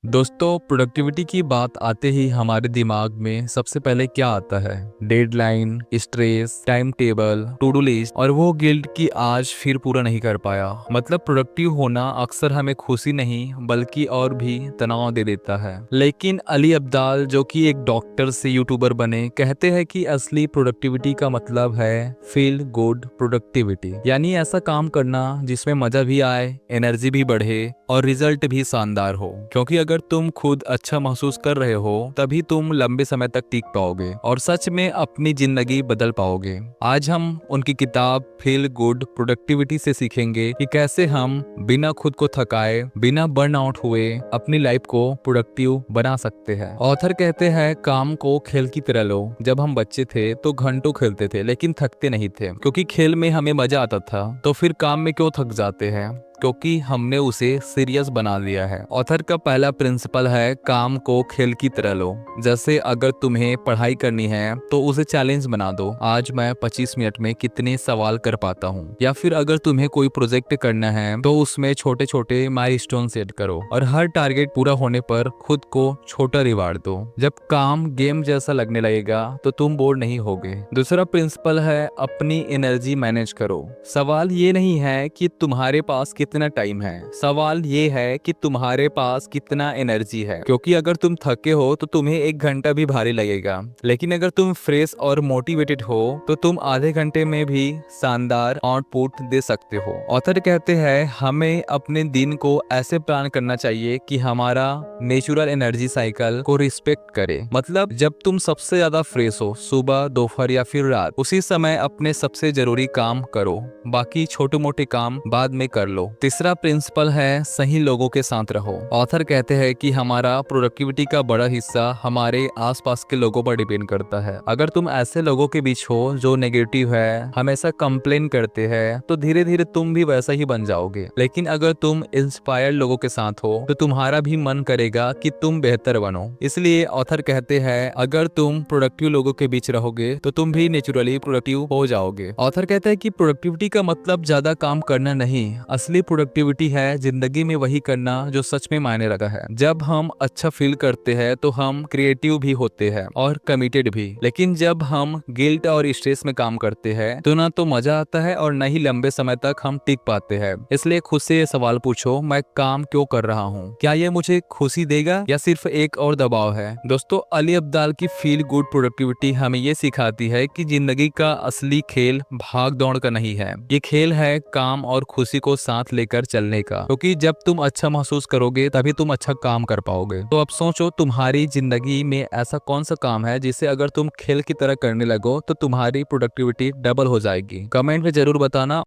दोस्तों, प्रोडक्टिविटी की बात आते ही हमारे दिमाग में सबसे पहले क्या आता है? Deadline, stress, time table, to do list और वो गिल्ट कि आज फिर पूरा नहीं कर पाया। मतलब प्रोडक्टिव होना अक्सर हमें खुशी नहीं बल्कि और भी तनाव दे देता है। लेकिन अली अब्दाल, जो कि एक डॉक्टर से यूट्यूबर बने, कहते हैं कि असली प्रोडक्टिविटी का मतलब है फील गुड प्रोडक्टिविटी, यानी ऐसा काम करना जिसमें मजा भी आए, एनर्जी भी बढ़े और रिजल्ट भी शानदार हो। क्योंकि अगर तुम खुद अच्छा महसूस कर रहे हो तभी तुम लंबे समय तक टिक पाओगे और सच में अपनी जिंदगी बदल पाओगे। आज हम उनकी किताब फील गुड प्रोडक्टिविटी से सीखेंगे कि कैसे हम बिना खुद को थकाए, बिना बर्न आउट हुए अपनी लाइफ को प्रोडक्टिव बना सकते हैं। ऑथर कहते हैं, काम को खेल की तरह लो। जब हम बच्चे थे तो घंटों खेलते थे लेकिन थकते नहीं थे, क्योंकि खेल में हमें मजा आता था। तो फिर काम में क्यों थक जाते हैं? क्योंकि हमने उसे सीरियस बना दिया है। ऑथर का पहला प्रिंसिपल है, काम को खेल की तरह लो। जैसे अगर तुम्हें पढ़ाई करनी है तो उसे चैलेंज बना दो, आज मैं 25 मिनट में कितने सवाल कर पाता हूँ। या फिर अगर तुम्हें कोई प्रोजेक्ट करना है तो उसमें छोटे छोटे माइलस्टोन सेट करो और हर टारगेट पूरा होने पर खुद को छोटा रिवार्ड दो। जब काम गेम जैसा लगने लगेगा तो तुम बोर नहीं होगे। दूसरा प्रिंसिपल है, अपनी एनर्जी मैनेज करो। सवाल ये नहीं है कि तुम्हारे पास कितना टाइम है, सवाल ये है कि तुम्हारे पास कितना एनर्जी है। क्योंकि अगर तुम थके हो तो तुम्हें 1 घंटा भी भारी लगेगा, लेकिन अगर तुम फ्रेश और मोटिवेटेड हो तो तुम आधे घंटे में भी शानदार आउटपुट दे सकते हो। ऑथर कहते हैं, हमें अपने दिन को ऐसे प्लान करना चाहिए कि हमारा नेचुरल एनर्जी साइकिल को रिस्पेक्ट करे। मतलब जब तुम सबसे ज्यादा फ्रेश हो, सुबह, दोपहर या फिर रात, उसी समय अपने सबसे जरूरी काम करो, बाकी छोटे मोटे काम बाद में कर लो। तीसरा प्रिंसिपल है, सही लोगों के साथ रहो। ऑथर कहते हैं कि हमारा प्रोडक्टिविटी का बड़ा हिस्सा हमारे आसपास के लोगों पर डिपेंड करता है। अगर तुम ऐसे लोगों के बीच हो जो नेगेटिव है, हमेशा कंप्लेन करते हैं, तो धीरे धीरे तुम भी वैसा ही बन जाओगे। लेकिन अगर तुम इंस्पायर्ड लोगों के साथ हो तो तुम्हारा भी मन करेगा कि तुम बेहतर बनो। इसलिए ऑथर कहते हैं, अगर तुम प्रोडक्टिव लोगों के बीच रहोगे तो तुम भी नेचुरली प्रोडक्टिव हो जाओगे। ऑथर कहते हैं कि प्रोडक्टिविटी का मतलब ज्यादा काम करना नहीं, असली प्रोडक्टिविटी है जिंदगी में वही करना जो सच में मायने रखा है। जब हम अच्छा फील करते हैं तो हम क्रिएटिव भी होते हैं और कमिटेड भी। लेकिन जब हम गिल्ट और स्ट्रेस में काम करते हैं तो ना तो मजा आता है और न ही लंबे समय तक हम टिक पाते हैं। इसलिए खुद से ये सवाल पूछो, मैं काम क्यों कर रहा हूँ? क्या ये मुझे खुशी देगा या सिर्फ एक और दबाव है? दोस्तों, अली अब्दाल की फील गुड प्रोडक्टिविटी हमें ये सिखाती है कि जिंदगी का असली खेल भाग दौड़ का नहीं है, ये खेल है काम और खुशी को साथ लेकर चलने का। क्योंकि जब तुम अच्छा महसूस करोगे तभी तुम अच्छा काम कर पाओगे। तो अब सोचो, तुम्हारी जिंदगी में ऐसा कौन सा काम है जिसे अगर तुम खेल की तरह करने लगो तो तुम्हारी प्रोडक्टिविटी डबल हो जाएगी। कमेंट में जरूर बताना।